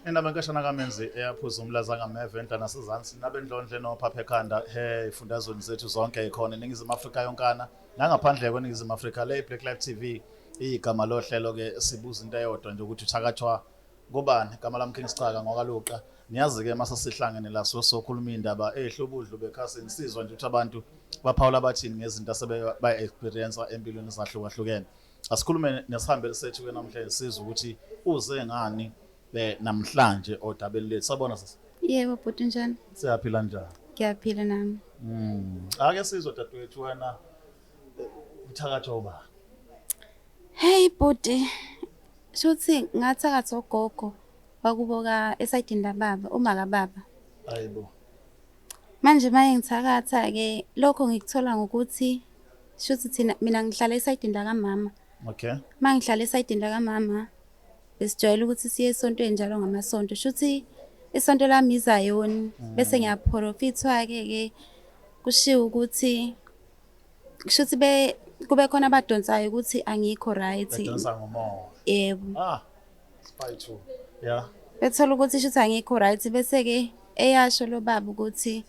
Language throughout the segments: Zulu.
Indaba enkashana kaMenzi eyaphuza umlaza ngameva endla nasezansi nabendlondle nophapha ekhanda efundazweni zethu zonke ikhona eNingizimu Afrika yonkana nangaphandle kweNingizimu Afrika le Black Live TV igama lohlelo ke sibuza into eyodwa nje ukuthi uthakathwa kubani igama lami King Sicaka ngokaluqa niyazi ke mase sihlangene la sokhuluma indaba ehlobudlu bekhasini sizwa nje ukuthi abantu baphawula bathini ngezinto asebe ba experience empilweni ezahlukahlukene asikhulume nesihambeli sethu ke namhlanje sizwe ukuthi uze ngani namhlanje odabeni lethu sabona sisi Yebo bhuti njani? siyaphila njani Ngiyaphila nami. ake sizwe dadewethu wena uthakathwa uba Hey bhuti. Shuthi ngathakatha ogogo wakuboka esayidini lababa, uma kababa. ayibo Manje maye ngithakatha ke lokho ngikuthola ngokuthi shuthi thina mina ngihlala esayidini la kamama. okay Mangihlala esayidini la kamama besijwayele ukuthi siye esontweni njalo ngamasonto. Shuthi isonto lami izayoni bese ngiyaprofithwa ke kushiwo ukuthi shuthi kube khona abadonsayo ukuthi angikho right. bedonsa ngomoya Yebo. spy two yeah Bethola ukuthi shuthi angikho right bese ke eyasho lo baba ukuthi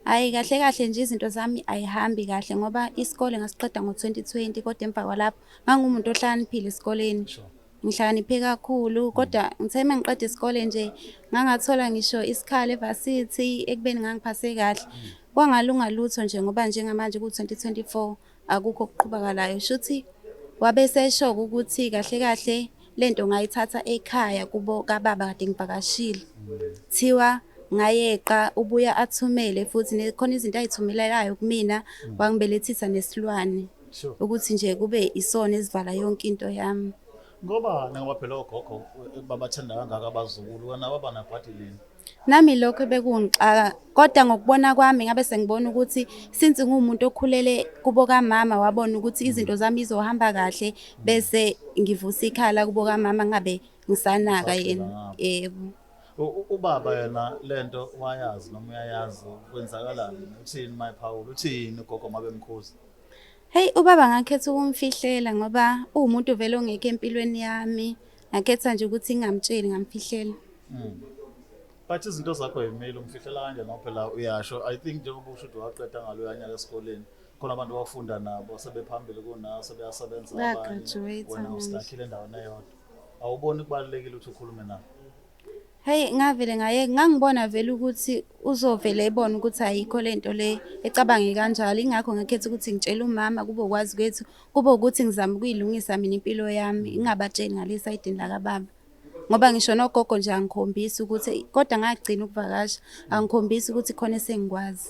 hayi kahle kahle nje izinto zami ayihambi kahle ngoba isikole ngasiqeda ngo2020 kodwa emva kwalapho ngangumuntu ohlakaniphile esikoleni. sure Ngihlakaniphe kakhulu kodwa ngithe mengiqeda isikole nje ngangathola ngisho isikhala evarsity ekubeni ngangiphase kahle. Kwangalunga lutho nje ngoba njengamanje ku2024 akukho okuqhubakalayo. Shuthi wabesesho ukuthi kahle kahle lento ngayithatha ekhaya kubo kababa kade ngivakashile. Thiwa ngayeqa ubuya athumele futhi nekhona izinto ayithumelelayo kumina wangibelethisa nesilwane sure ukuthi nje kube isona esivala yonke into yami. ngoba ngoba phela ogogo babathanda kangaka abazukulu wena baba nabhadi lini Nami lokho bekungixaka kodwa ngokubona kwami ngabe sengibona ukuthi since ngumuntu okhulele kubo kamama wabona ukuthi izinto zami izohamba kahle bese ngivusa ikhala kubo kamama ngabe ngisanaka yena. Yebo. ubaba yena lento wayazi noma uyayazi kwenzakalani uthini mayiphawula uthini ugogo mabe mkhuzi Hey ubaba ngakhetha ukumfihlela ngoba umuntu vele ongeke empilweni yami. Ngakhetha nje ukuthi ngingamtsheli ngamfihlela. but izinto zakho yimile umfihlela kanjani ngoba phela uyasho I think njengoba usho ukuthi waqeda ngalo yanyaka esikoleni khona abantu abafunda nabo sebephambili kunawe sebeyasebenza Graduate wena usilakhile endaweni eyodwa awuboni kubalekile ukuthi ukhulume nabo Hey ngavele ngangibona vele ukuthi uzovele ebona ukuthi ayikho lento le ecabange kanjalo ingakho ngakhetha ukuthi ngitshele umama kube ukwazi kwethu kube ukuthi ngizama ukuyilungisa mina impilo yami ingabatsheli ngalesa idini la kababa ngoba ngisho nogogo nje angikhombisa ukuthi kodwa ngagcina ukuvakasha angikhombisa ukuthi khona esengikwazi.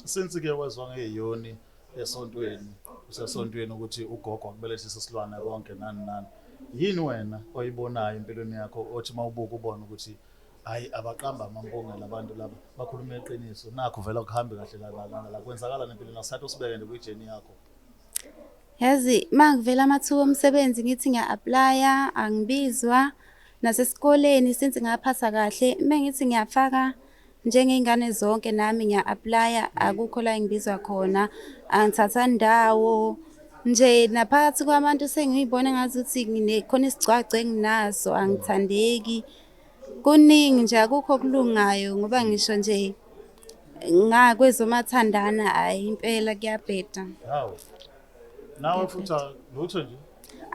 since ke wezwa ngeyoni esontweni usesontweni ukuthi ugogo akubelethisa isilwane konke nani yini wena oyibonayo empilweni yakho othi mawubuka ubone ukuthi hayi abaqamba amambongela abantu laba bakhuluma iqiniso nakho vela kuhambe kahle la kwenzakala nempilweni asathu usibeke nje kwijeni yakho Yazi mangivela amathuba omsebenzi ngithi ngiya-applya angibizwa nasesikoleni since ngaphasa kahle mengithi ngiyafaka njengezingane zonke nami ngiya-applya akukho la ngibizwa khona angithatha ndawo nje naphakathi kwabantu sengiyibona ngazuthi khona isigcwagcwe enginaso angithandeki kuningi nje akukho kulungayo ngoba ngisho nje ngakwezomathandana hayi impela kuyabheda. hawo nawe futhi lutho nje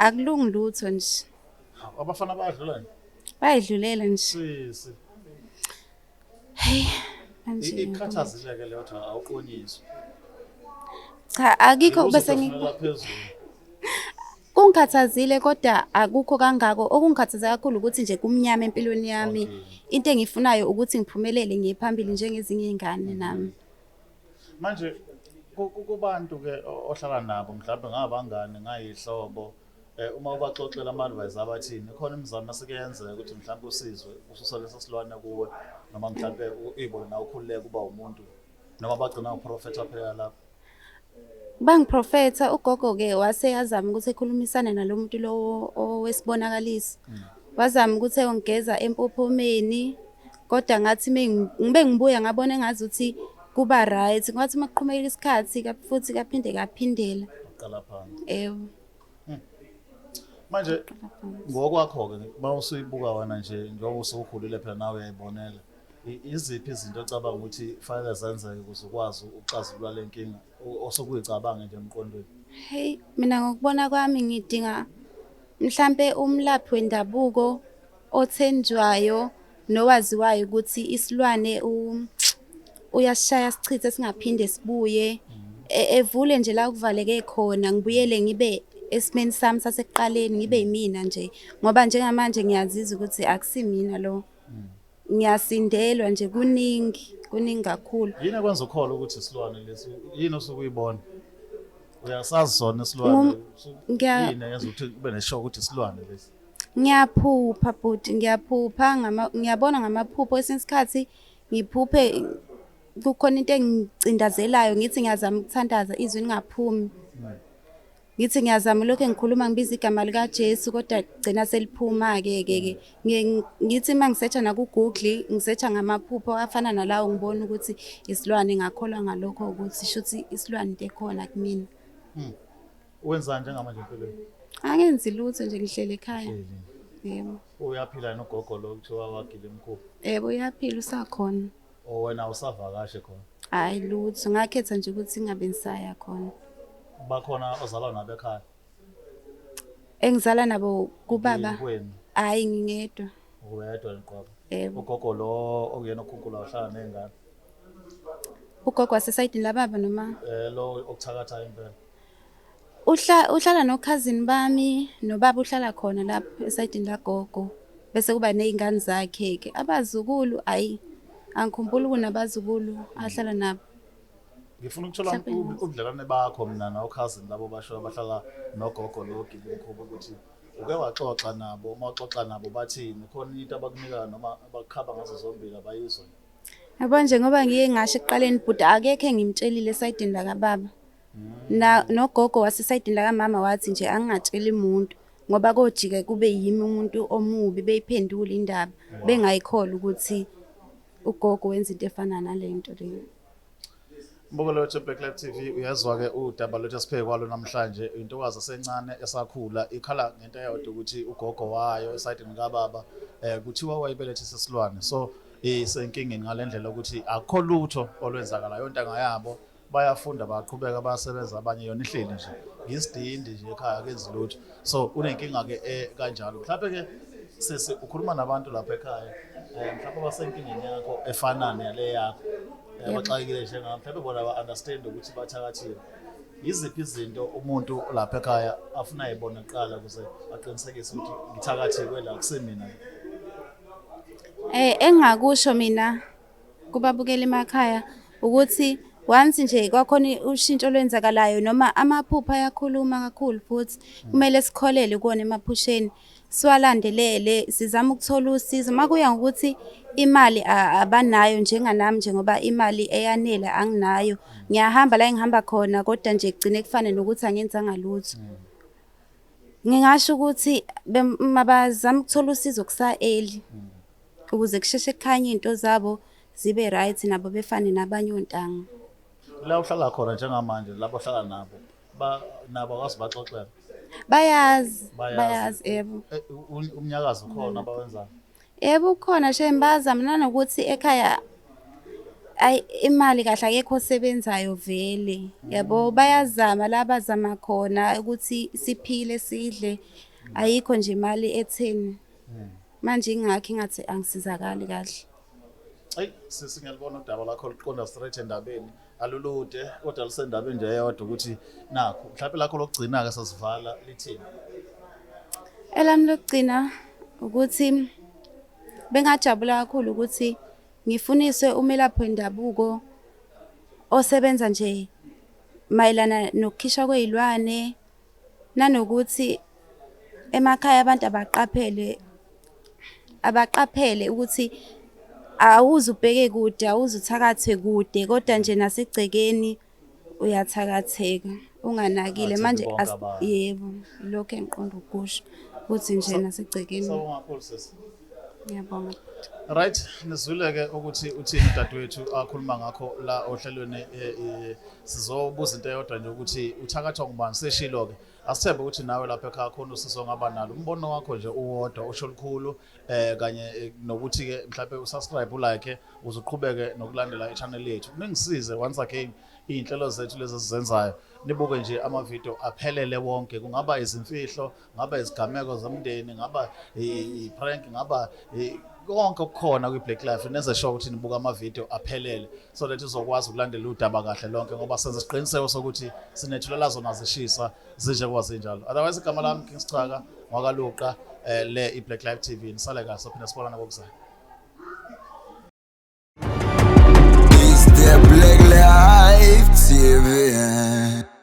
Akulungi lutho nje. abafana bayadlula nje Bayidlulela nje. sisi Hey manje ikhathazile ke leyo awuqonyiswa cha akikho bese phezulu kungikhathazile kodwa akukho kangako okungikhathaza kakhulu ukuthi nje kumnyama empilweni yami into engifunayo ukuthi ngiphumelele ngiyephambili njengezinye izingane nami. manje kubantu ke ohlala nabo mhlawumbe ngabangani ngayihlobo uma ubaxoxela ama-advice abathini khona imizamo esikuyenzeka ukuthi mhlawumbe usizwe ususole sesilwane kuwe noma mhlawumbe uyibone nawe ukhululeke uba umuntu noma bagcina uprofetha phela lapho Bangiprofetha ugogo ke wase yazama ukuthi ekhulumisane nalomuntu lo owesibonakaliso. Wazama ukuthi eyongigeza empophomeni kodwa ngathi ngibe ngibuya ngabona engazuthi kuba right ngathi maqhumeka isikhathi futhi kaphinde kaphindela. qala phansi Yebo. Manje ngokwakho-ke mawusuyibuka wena nje njengoba usukhulile phela nawe uyayibonela. Iziphi izinto ocabanga ukuthi kufanele zenzeke ukuze ukwazi ukuxazulula le nkinga osukuyicabanga nje emqondweni? Hey, mina ngokubona kwami ngidinga mhlampe umlaphi wendabuko othenjwayo nowaziwayo ukuthi isilwane uyasishaya sichithe singaphinde sibuye. Evule nje la kuvaleke khona ngibuyele ngibe esimeni sami sasekuqaleni ngibe yimina nje ngoba njengamanje ngiyazizwa ukuthi akusimina lo. Ngiyasindelwa nje kuningi kakhulu. Yini ekwenza ukholwa ukuthi isilwane lesi? Yini osukuyibona? Uyasazi sona isilwane? Yini eyenza ukuthi kube neshock ukuthi isilwane lesi? Ngiyaphupha bhuti, ngiyabona ngamaphupho esinye isikhathi ngiphuphe kukhona into engicindazelayo ngithi ngiyazama ukuthandaza izwi lingaphumi. Ngithi ngiyazama lokho engikhuluma ngibiza igama lika Jesu kodwa gcina seliphuma-ke. Ngithi mangisearcha na ku-Google ngisearcha ngamaphupho afana nalawo ngibona ukuthi isilwane ngakholwa ngalokho ukuthi shuthi isilwane into ekhona kumina. Wenzani njengamanje empilweni? Angenzi lutho nje ngihlele ekhaya. Yebo. Uyaphila nogogo lo kuthiwa wagila emkhulu? Yebo uyaphila usakhona. Wena usavakashe khona? Hayi lutho ngakhetha nje ukuthi ngingabe ngisaya khona. Bakhona ozalwa nabo ekhaya? Engizala nabo kubaba? Kwenu? Hayi ngingedwa. Uwedwa niqobo? Yebo. Ugogo lo okuyena okhunkula uhlala ney'ngane? Ugogo wasesayidini lababa noma? Lo okuthakatha impela? Uhlala nokhazini bami nobaba uhlala khona lapho esayidini lagogo bese kuba ney'ngane zakhe-ke. Abazukulu ayi angikhumbuli kunabazukulu ahlala nabo. Ngifuna ukuthola ubudlelwane bakho mina nokhazini labo basho bahlala nogogo lo ogila emkhulu ukuthi uke waxoxa nabo, uma waxoxa nabo bathini? Khona into abakunikayo noma abakukhaba ngazo zombili abayizwa? Yabo nje ngoba ngiye ngasho ekuqaleni bhuti akekho engimtshelile esayidini lakababa. Nogogo wasesayidini lakamama wathi nje angingatsheli umuntu ngoba kojike kube yimi umuntu omubi beyiphendula indaba bengayikholwa ukuthi ugogo wenza into efana nalento leyo. Mbukelo wethu Black Live TV uyezwa-ke udaba lwethu esiphe kwalo namhlanje intokazi esencane esakhula ikhala ngento eyodwa ukuthi ugogo wayo esayidini kababa kuthiwa wayebelethisa isilwane. So isenkingeni ngale ndlela ukuthi akukho lutho olwenzakalayo ontanga yabo bayafunda baqhubeka bayasebenza abanye yona ihleli nje ngisidindi nje ekhaya akenzi lutho. So unenkinga-ke kanjalo. Mhlawumbe-ke sisi ukhuluma nabantu lapha ekhaya mhlawumbe basenkingeni yakho efana nale yakho abaxakekile njengami mhlawumbe bona ba-understand ukuthi bathakathile. Yiziphi izinto umuntu lapha ekhaya afuna ayibone kuqala ukuze aqinisekise ukuthi ngithakathiwe la kusemina? Engingakusho mina kubabukela emakhaya ukuthi once nje kwakhona ushintsho olwenzakalayo noma amaphupho ayakhuluma kakhulu futhi kumele sikholele kuwona emaphusheni siwalandelele sizama ukuthola usizo makuya ngokuthi imali abanayo njenganami njengoba imali eyanele anginayo ngiyahamba la engihamba khona kodwa nje kugcine kufane nokuthi angenzanga lutho. Ngingasho ukuthi mabazama ukuthola usizo kusa-early ukuze kusheshe kukhanye into zabo zibe right nabo befane nabanye ontanga. La uhlala khona njengamanje labo ohlala nabo akwazi baxoxela? Bayazi yebo. Umnyakazo ukhona abawenzayo? Yebo ukhona shame bazama nanokuthi ekhaya imali kahle akekho osebenzayo vele yabo bayazama la bazama khona ukuthi siphile sidle ayikho nje imali etheni manje ingakho ngathi angisizakali kahle. Sisi ngiyalibona udaba lakho liqonda straight endabeni alulude kodwa lisendabeni nje eyodwa ukuthi nakho mhlawumbe lakho lokugcina-ke sasivala lithini? Elami lokugcina ukuthi bengajabula kakhulu ukuthi ngifuniswe umelaphi wendabuko osebenza nje mayelana nokukhishwa kwey'lwane nanokuthi emakhaya abantu abaqaphele ukuthi awuze ubheke kude awuze uthakathwe kude kodwa nje nasegcekeni uyathakatheka unganakile manje yebo lokho engiqonda ukusho ukuthi nje nasegcekeni. Sawubona kakhulu sisi. Ngiyabonga. Right, nizwile-ke ukuthi uthini udadewethu akhuluma ngakho la ohlelweni sizobuza into eyodwa nje ukuthi uthakathwa ngubani seshilo-ke asithembe ukuthi nawe lapha ekhaya khona usizo ngaba nalo umbono wakho nje uwodwa usho lukhulu kanye nokuthi-ke mhlawumbe usubscribe ulike uzuqhubeke nokulandela i-channel yethu ningisize once again iy'nhlelo zethu lezi esizenzayo nibuke nje amavidiyo aphelele wonke kungaba izimfihlo ngaba izigameko zomndeni ngaba i-prank ngaba konke okukhona kwi-Black Life nenze sure ukuthi nibuka amavidiyo aphelele so that uzokwazi ukulandela udaba kahle lonke ngoba senze isiqiniseko sokuthi sinethulela zona zishisa zije kwazinjalo otherwise igama lami King Sichaka wakaluqa le i-Black Life TV nisale kahle sophinde sibonana ngokuzayo. It's the Black Life TV.